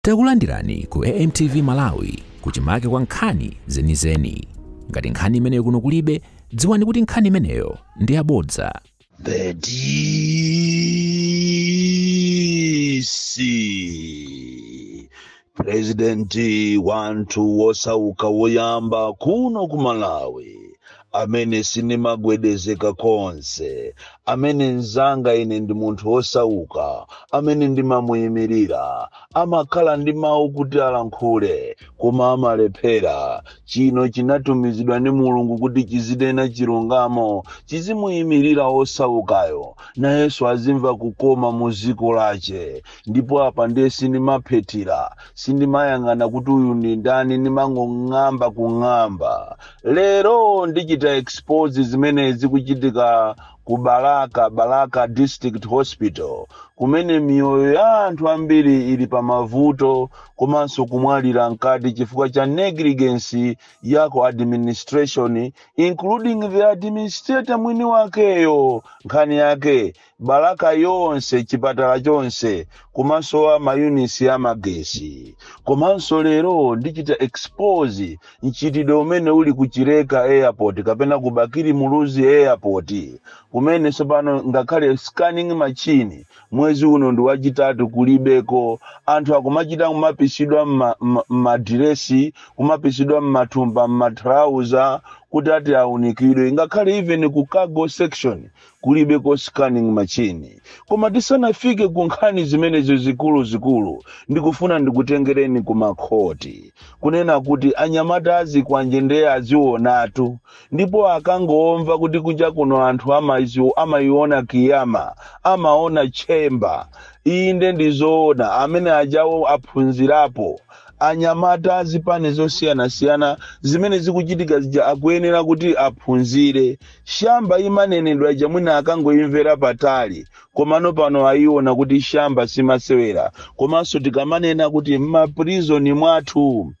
Takulandirani ku AMTV Malawi kuchimake kwa nkhani zenizeni. Ngati nkhani imeneyo kuno kulibe, dziwani kuti nkhani imeneyo ndi yabodza. The DC President wantu wosauka woyamba kuno ku Malawi, amene sinimagwedezeka konse, amene nzanga ine ndi munthu wosauka, amene ndimamuyimirira, amakhala ndi mawu kuti alankhule, koma amalephera. Chino chinatumizidwa ndi Mulungu kuti chizidena chilungamo, chizimuyimirira osaukayo, na Yesu azimva kukoma mu dziko lache. Ndipo apa ndiye sinimaphetira, sindimayang'ana kuti uyu ndi ndani, ndimangong'amba kung'amba. Lero ndichita expose zimene zikuchitika ku Balaka District Hospital, kumene miyoyo ya anthu ambiri ili pa mavuto, komanso kumwalira nkati chifukwa cha negligence yako administration, including the administrator mwini wakeyo. Nkhani yake Balaka yonse, chipatala chonse, komanso amayunisi amagesi. Komanso lero ndichita expose nchitidwe umene uli kuchireka airport kapena kubakiri muluzi airport, kumene sopano ngakhale scanning machine mwezi uno ndi wachitatu kulibeko. Anthu akumachita kumapisidwa madiresi, kumapisidwa matumba, matrauza, kuti ati aunikidwe. Ngakhale even ku cargo section kulibeko scanning machine. Koma tisanafike ku nkhani zimenezo zikulu, ndikufuna ndikutengereni ku makhoti, kunena kuti anyamata azikwanje azionatu, ndipo akangomva kuti kunja kuno anthu amayiona kiyama, amaona chemba. Inde ndizoona amene ajawo aphunzirapo. Anyamata azipani zosiyana zimene zikuchitika zija akuyenera kuti aphunzire. Shamba imanenedwa ija mwina akangoimvera patali, komano pano ayiona kuti shamba simasewera. Komanso tikamanena kuti m'maprizoni mwathu,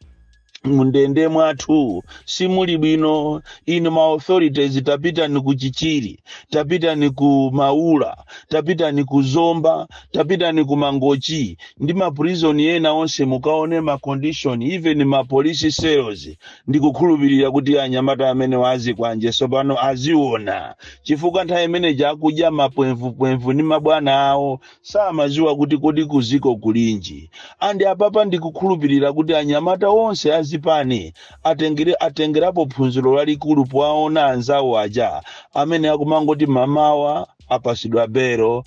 mundende mwathu simuli bwino, ino ma authorities tapita ni kuchichiri, tapita ni ku Maula, tapita ni ku Zomba, tapita ni ku Mangochi, ndi ma prison yena onse mukaone ma condition, even ma police cells. Ndikukhulupirira kuti anyamata amene wazi kwanje sopano aziona, chifukwa nthawi imene jakudya mapwemvu ni mabwana awo samaziwa kuti kodi kuziko kulinji. Andi apapa ndikukhulupirira kuti anyamata onse azipani atengerapo phunziro lalikulu powaona anzawo aja amene akumangoti mamawa apasidwa bero,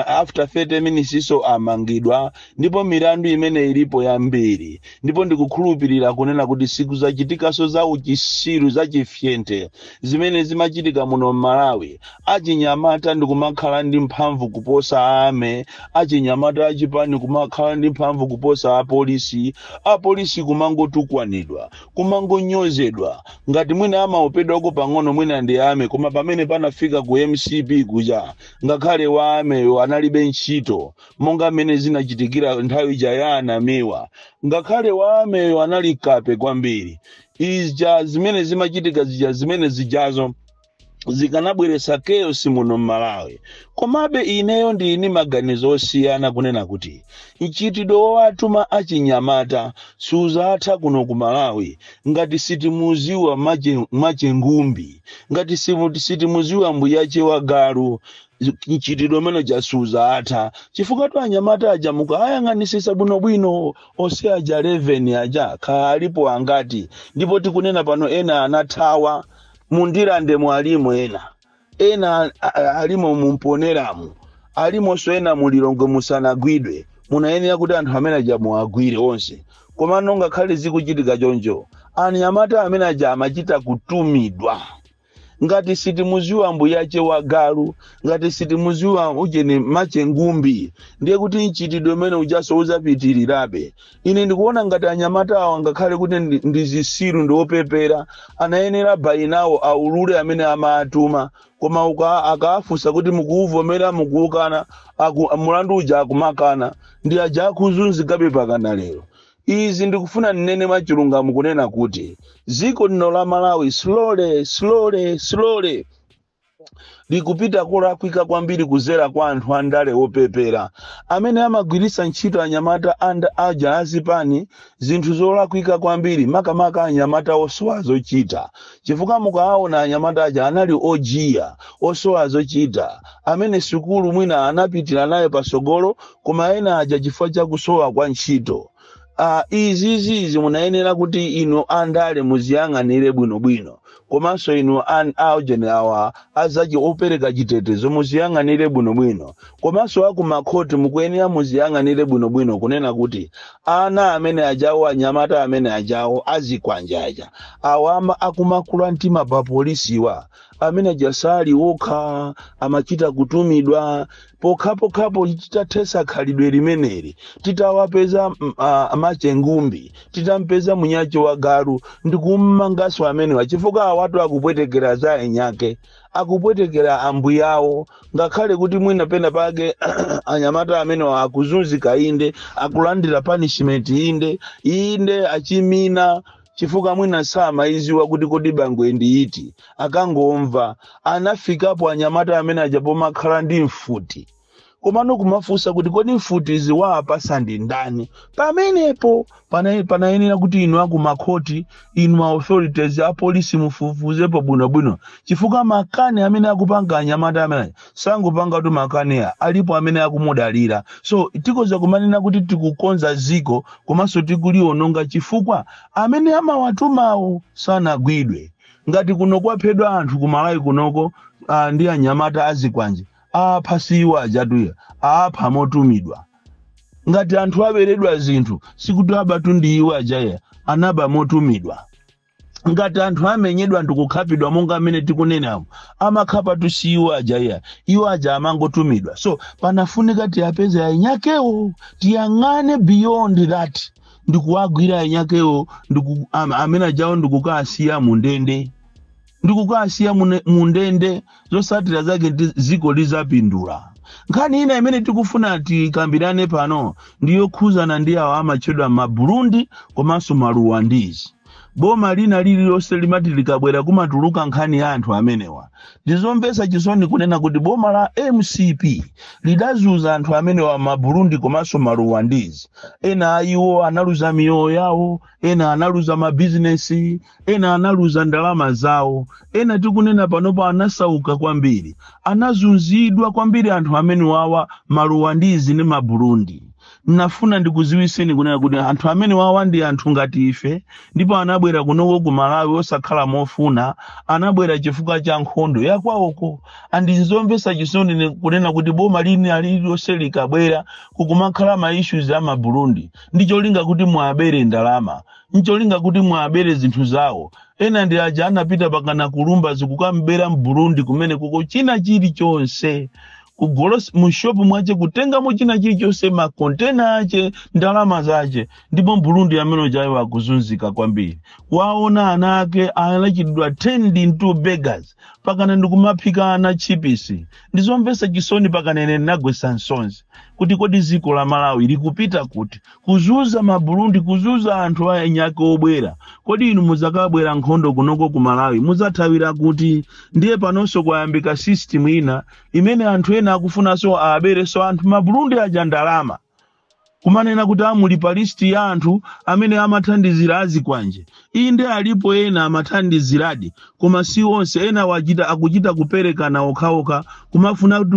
after 30 minutes so amangidwa, ndipo milandu imene ilipo yambiri. Ndipo ndikukhulupirira kunena kuti siku zachitikaso za uchisiru za chifyente zimene zimachitika muno Malawi, achinyamata ndikumakhala ndi mphamvu kuposa ame, achinyamata achipani kumakhala ndi mphamvu kuposa apolisi kumangotukwanidwa, kumangonyozedwa. Ngati mwina amaopedwako pang'ono mwina ndi ame, koma pamene panafika ku MCP kuja, ngakhale waame analibe ntchito, monga mene zinachitikira nthawi jayana miwa. Ngakhale waame analikape kwambiri. Izija zimene zimachitika zimene zijazo zikanabweresa chaos muno Malawi. Komabe ineyo ndini maganizo osiyana kunena kuti nchitidwe watuma achinyamata suzatha kuno ku Malawi ngati sitimuziwa machengumbi, ngati sitimuziwa mbuyache wagalu. Nchitidwe meno jasuza ata chifukwa tu anyamata aja mukayang'anisisa bwinobwino ose aja 11 aja kalipo angati. Ndipo tikunena pano ena anathawa mundirande mwalimu, ena alimo mumponeramu, alimo so ena mulilongo musanagwidwe. Munayenera kuti anthu amene aja muagwire onse. Koma nonga khali zikuchitika choncho, anyamata amene aja amachita kutumidwa. Ngati sitimuziwa mbuyache wagalu, ngati sitimuziwa ujene machengumbi, ndiye kuti nchitidwe mene ujaso uzapitirirabe. Ine ndikuona ngati anyamata awa ngakhale kuti ndizisiru ndiopepera, anayenera bainawo aulule amene amatuma. Koma akafunsa kuti mukuuvomera mukuukana, mulandu uja akumakana, ndi aja akuzunzikabe pakana lero. Izi ndikufuna nene machilungamo kunena kuti ziko lino la Malawi slowly likupita kulakwika kwambiri kuzera kwa anthu andale opepera amene amagwiritsa ntchito anyamata aja azipani zinthu zolakwika kwambiri makamaka anyamata osowa zochita chifukwa mukaona anyamata aja anali ojiya osowa zochita amene sukulu mwina anapitira naye pasogolo koma ena aja chifukwa cha kusowa kwa ntchito. Izizi munayenera kuti inu andale muziyang'anire bwinobwino komanso inu aujeni awa azaji opereka chitetezo muziyang'anire bwinobwino komanso akumakhoti mukuyenera muziyang'anire bwinobwino kunena kuti ana amene ajawo anyamata amene ajawo azikwanjaja awama akumakula mtima pa polisiwa amene jasali okha amachita kutumidwa pokhapo titatesa khalidwe limeneli titawapeza machengumbi titampeza munyacho wa galu ndikummangaso amene wachifuka watu akupwetekera za enyake akupwetekera ambuyawo ngakhale kuti mwina pena pake anyamata amene akuzunzika inde akulandira punishment inde achimina chifuka mwina sama iziwa kuti kodi bangwe ndi iti akangomva anafikapo anyamata amene ajapo makhala ndi mfuti komano kumafusa kuti kodi mfuti izi wapasa ndi ndani pamenepo panayenera kuti inu akumakhoti inu authorities a polisi mufufuzepo bwinobwino chifuka makani amene akupanga anyamata amene sangopanga tu makani alipo amene akumudalira so tikoza kumanena kuti tikukonza ziko komanso tikuliononga chifukwa amene amawatumawo sanagwidwe ngati kuno kwaphedwa anthu kumalawi kunoko ndi anyamata azikwanje phasiwa ajatuya apha motumidwa ngati anthu aberedwa zinthu sikuti abatu ndi iwo ajaya anaba motumidwa ngati anthu amenyedwa ndikukhapidwa monga amene tikunena amakhapa tusiwa ajaya iwo aja amangotumidwa so panafunika tiyapeze ainyakewo tiyang'ane beyond that ndikuwagwira ainyakewo amene ajawo ndikukasiya mundende ndikukasiya mundende zosatira zake ziko lizapindula nkhani ina imene tikufuna tikambirane pano ndiyo khuzana ndi awo amachedwa ma Burundi komanso ma Rwandese boma lina lililonse limati likabwera kumatuluka nkhani ya anthu amenewa ndizomvetsa chisoni kunena kuti boma la MCP lidazuza anthu amenewa ma Burundi komanso ma Rwandese ena iwo analuza miyoyo yawo ena analuza mabizinesi ena analuza ndalama zawo ena tikunena panopo anasauka kwambiri anazunzidwa kwambiri anthu amenewa ma Rwandese ne ma Burundi. Nafuna ndikuziwiseni kunena kuti anthu amene wawa ndi anthu ngati ife ndipo anabwera kunoko ku Malawi osakhala mofuna anabwera chifukwa cha nkhondo yakwawoko andizomvetsa chisoni kunena kuti boma lini alilonse likabwera kukumakhala ma issues ama Burundi ndicholinga kuti muabere ndalama ndicholinga kuti muabere zinthu zawo ena ndi aja anapita pakana kulumba zikukambera mu Burundi kumene kuko china chili chonse kugolos mushopu mwache kutenga mochina chilichonse ma container ache ndalama zache ndipo Burundi amene jayo akuzunzika kwambiri waona anake anachidwa tending to beggars pakana ndikumaphika ana chipisi ndizomvetsa chisoni pakanene nagwesa nsonzi kuti kodi ziko la Malawi likupita kuti kuzuza ma Burundi kuzuza anthu anyake obwera kodi inu muzakabwera nkhondo kunoko ku Malawi muzathawira kuti ndiye panonso kwayambika system ina imene anthu ena akufuna so abere so anthu ma Burundi aja ndalama kumanena kuti amulipa list ya anthu amene amathandizira azikwanje inde alipo ena amathandiziradi koma si onse ena akuchita kuperekana okhaokha kumafuna kuti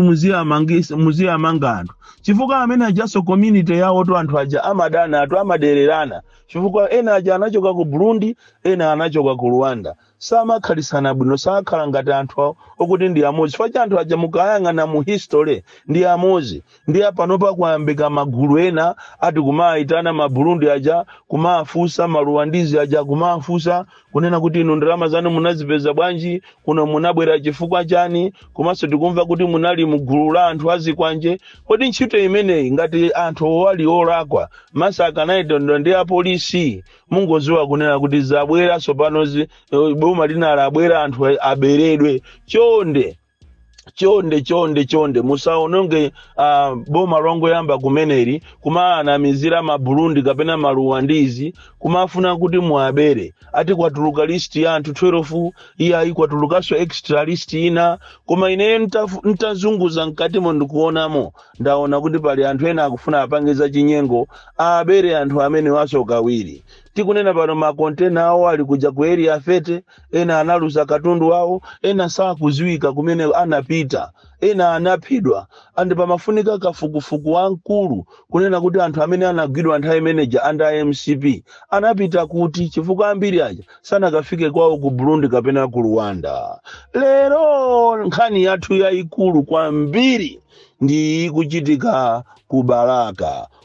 muzia amanga anthu chifukwa amene ajaso community yawo to anthu aja amadana atu amadererana chifukwa ena aja anachoka ku Burundi ena anachoka ku Rwanda samakhalisana bwino sakhala ngati anthu okuti ndi amozi chifukwa anthu aja mukayang'ana mu history ndi amozi ndi apanopa kuyambika magulu ena ati kumaitana ma Burundi aja kumafusa ma Rwandese aja kumafusa kunena kuti inu ndalama zanu munazipeza bwanji kuno munabwera chifukwa chani komanso tikumva kuti munali mugulu la anthu azikwanje kodi ntchito imeneyi ngati anthu wali olakwa masaka naito ndi a polisi mungoziwa kunena kuti zabwera sopanozi boma lina labwera anthu aberedwe chonde chonde musaononge boma rongo yamba kumeneri kumana mizira ma Burundi kapena maruwandizi kumafuna kuti muabere ati kwatuluka list ya anthu 12 iya ikwatulukaso extra list ina koma ine ntazunguza mkatimo ndikuonamo ndaona kuti pali anthu ena akufuna apangiza chinyengo abere anthu amene waso kawiri tikunena pano makontena awo ali kuja ku area fete ena analuza katundu wawo ena sakuziwika kumene anapita ena anaphidwa andi pamafunika kafukufuku wankulu kunena kuti anthu amene anagwidwa nthawi manager under MCP anapita kuti chifukwa ambiri aja sanakafike kwawo ku Burundi kapena ku Rwanda. Lero nkhani yathu yayikulu kwambiri ndi kuchitika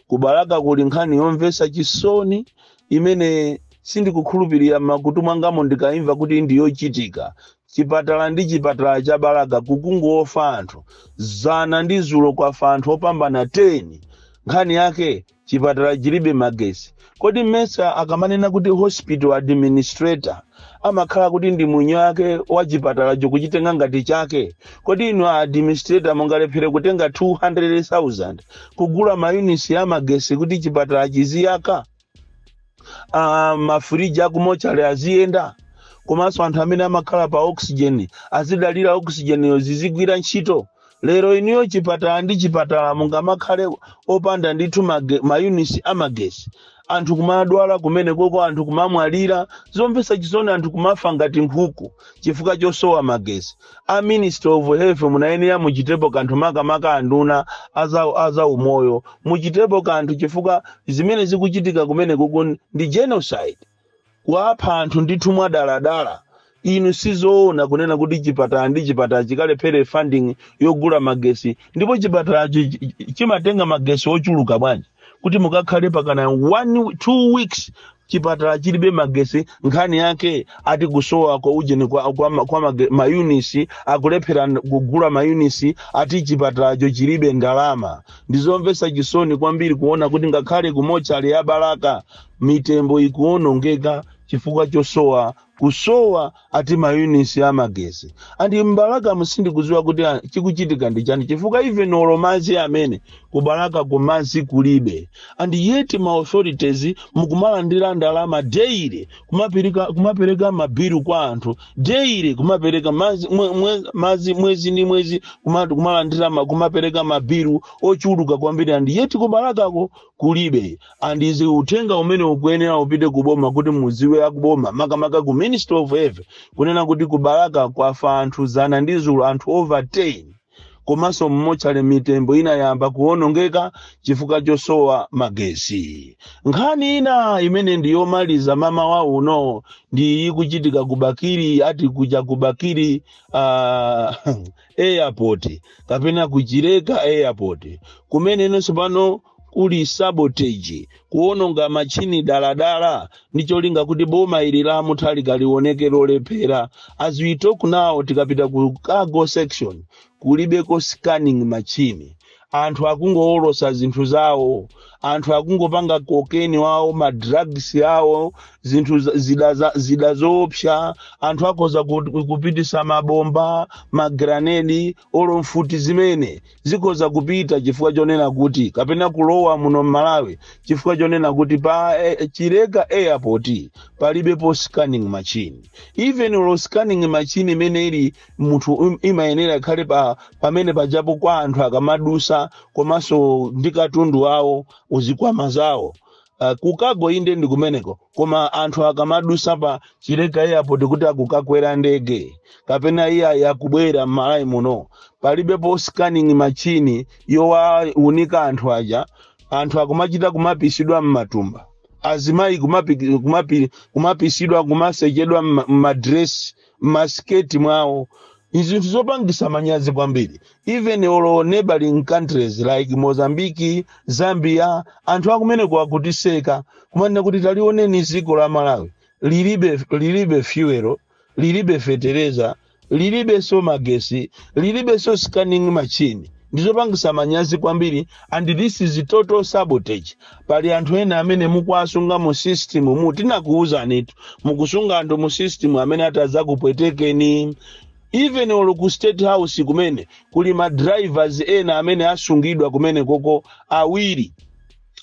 kubalaka kuli nkhani yomvesa chisoni imene sindikukhulupirira makutu mwangamo ndikaimva kuti ndiyo chitika. Chipatala ndi chipatala cha Balaka kukungofa anthu zana ndi zulo kwafa anthu opambana 10 nkhani yake chipatala chilibe magesi. Kodi mesa akamanena kuti hospital administrator amakhala kuti ndi munyo yake wa chipatala chokuchitenga ngati chake. Kodi ino administrator mungalephere kutenga 200,000 kugula mayunisi ya magesi kuti chipatala chiziyaka mafriji akumochale aziyenda komanso anthu amene amakhala pa oxygen azidalira oxygen yozizigwira ntchito. Lero iniyo chipatala ndi chipatala mungamakhale opanda ndithu mayunisi amagesi anthu kumadwala kumene koko anthu kumamwalira zomvesa chisoni anthu kumafa ngati nkhuku chifukwa chosowa magesi. A Minister of Health munayenera muchitepo kanthu makamaka anduna aza umoyo muchitepo kanthu chifukwa zimene zikuchitika kumene koko ndi genocide kuapha anthu ndithu mwadaladala. Inu sizoona kunena kuti chipatala ndi chipatala chikalephere funding yogula magesi ndipo chipatala chimatenga magesi ochuluka bwanji kuti mukakhale pakana 1-2 weeks chipatala chilibe magesi nkhani yake ati kusowa kwa ujeni kwa mayunisi akulephera kugula mayunisi ati chipatalacho chilibe ndalama. Ndizomvesa chisoni kwambiri kuona kuti ngakhale kumochale ya Balaka mitembo ikuonongeka chifukwa chosowa kusowa ati mayunisi ya magesi. Andi Mbalaka musindi kuziwa kuti chikuchitika ndi chani chifukwa even olomazi amene kubalaka kumazi kulibe. Andi yeti ma authorities mukumalandira ndalama daily kumapereka mabiru kwa anthu daily kumapereka mazi mwezi ni mwezi kumalandira kumapereka mabiru ochuluka kwambiri. Andi yeti kubalakako kulibe. Andi izi utenga umene ukuyenera upite kuboma kuti muziwe akuboma makamaka ku Minister of Health kunena kuti kubalaka kwafa anthu zana ndi zulu anthu over 10 komanso mmochale mitembo ina yamba kuonongeka chifukwa chosowa magesi. Nkhani ina imene ndiyomaliza mama wa uno ndi kuchitika kubakiri ati kuja kubakiri airport kapena kuchireka airport kumene inonso pano kuli sabotage kuononga machini daladala ndicho linga kuti boma ili la muthali kalioneke lolephera. As we talk now tikapita ku cargo section kulibeko scanning machini anthu akungoolosa zinthu zawo anthu akungopanga cocaine wawo ma drugs yawo zinthu zida zoopsa anthu akoza kupitisa mabomba magranedi olo mfuti zimene zikoza kupita chifukwa chonena kuti kapena kulowa muno Malawi chifukwa chonena kuti pa Chireka airport palibepo scanning machine. Even lo scanning machine imene ili munthu imayenera khale pamene pajapo kwa anthu akamadusa komanso ndikatundu wawo uzikwama zawo. Kukago inde ndi kumeneko koma anthu akamadusa pa Chireka airport kuti akukakwera ndege kapena iya yakubwera m'Malawi muno palibepo scanning machine yowa unika anthu aja anthu akumachita kumapisidwa m'matumba azimayi kumapisidwa kumasechedwa m'madress m'masketi mwawo. Izi zopangisa manyazi kwambiri. Even all neighboring countries like Mozambique, Zambia, anthu akumene kwa kutiseka kumanena kuti talioneni ziko la Malawi lilibe fuel, lilibe fertilizer, lilibe so magesi, lilibe so scanning machine. Ndizopangisa manyazi kwambiri and this is total sabotage. Pali anthu ena amene mukwasunga mu system mutina kuuza nitu mukusunga anthu mu system amene atazakupwetekeni even oloku State House kumene kuli ma drivers ena amene asungidwa kumene koko awiri.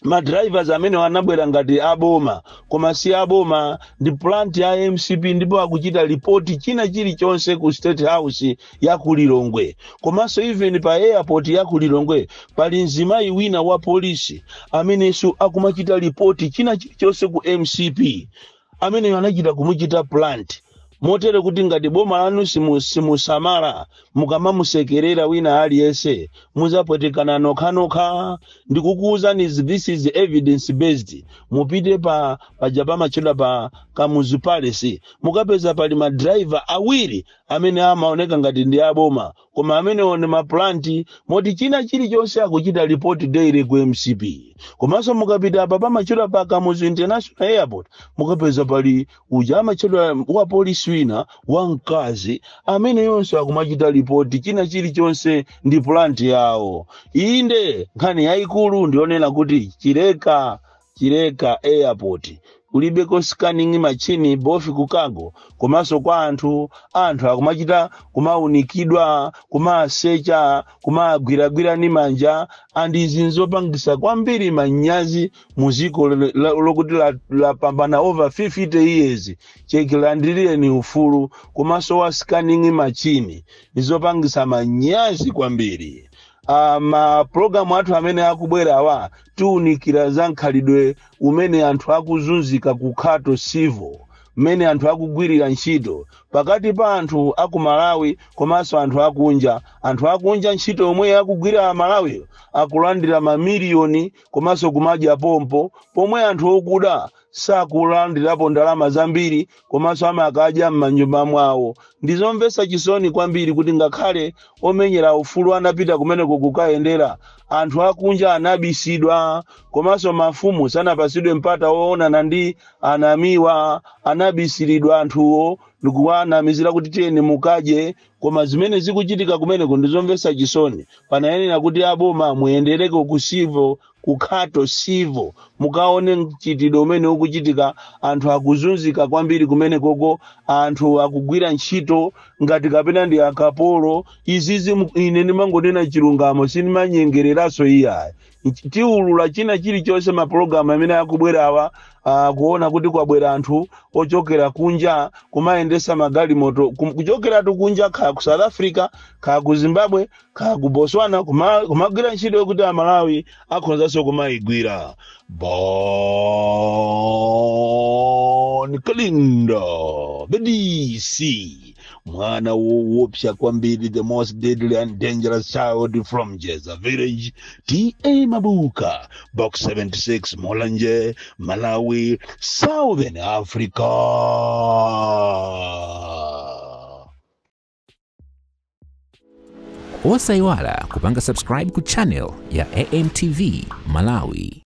Ma drivers amene wanabwera ngati aboma koma si aboma ndi plant ya MCP ndipo akuchita report china chilichonse ku State House ya kulilongwe. Komanso even pa airport ya kulilongwe pali mzimayi wina wa polisi amene akumachita report china chilichonse ku MCP amene anachita kumuchita plant. Motere kuti ngati boma lanu simusamala mukamamusekerera wina aliyense muzapwetekana nokha. Ndikukuwuzani this is evidence based. Mupite pa Japama choda pa Kamuzu Palace mukapeza pali ma driver awiri amene amaoneka ngati ndi aboma koma amene one ma plant moti china chilichonse akuchita report daily ku MCP. Komanso mukapita pa machoda pa Kamuzu International Airport mukapeza pali uja amachoda wa polisi wina wamkazi amene yonse akumachita report china chilichonse ndi plant yawo. Inde nkhani yayikulu ndionena kuti Chileka Airport kulibeko scanning machine bofi kukago komanso kwa anthu akumachita kumaunikidwa kumasecha kumagwiragwira ni manja andi zinzopangisa kwambiri manyazi muziko lokuti la pambana over 50 years chekilandiriye ni ufulu komanso wa scanning machine nizopangisa manyazi kwambiri. Ma program athu amene akubwera awa tuunikira za nkhalidwe umene anthu akuzunzika kukhato civil mene anthu akugwirira ntchito pakati pa anthu aku Malawi komanso anthu akunja ntchito omwe akugwira Malawi akulandira mamiliyoni komanso kumadya pomwe anthu okuda sakulandirapo ndalama zambiri komanso amakadya m'manyumba mwawo. Ndizomvetsa chisoni kwambiri kuti ngakhale omenyera ufulu anapita kumeneko kukayendera anthu akunja anabisidwa komanso mafumu sanapasidwe mpata woonana ndi anamiwa anabisiridwa anthuwo ndikuwanamizira kuti tiyeni mukaje koma zimene zikuchitika kumeneko ndizomvetsa chisoni. Panayenera kuti aboma muyendereko ku civil kukhato civil mukaone mchitidwe umene ukuchitika anthu akuzunzika kwambiri kumene koko anthu akugwira ntchito ngati kapena ndi akapolo. Izizi ine ndimangonena chilungamo sinimanyengereraso iyayi. Tiulula china chilichonse ma program amene akubwera awa kuona kuti kwabwera anthu ochokera kunja kumayendesa magali moto kuchokera kunja kha ku South Africa kha ku Zimbabwe kha ku Botswana kumagwira ntchito yokuti Malawi akhonzaso kumayigwira. Bon Kalindo Bedisi mwana woopsa kwambiri, the most deadly and dangerous child from Jeza village. T.A. Mabuka, box 76, Molanje, Malawi, Southern Africa. Osaiwala kupanga subscribe ku channel ya AMTV Malawi.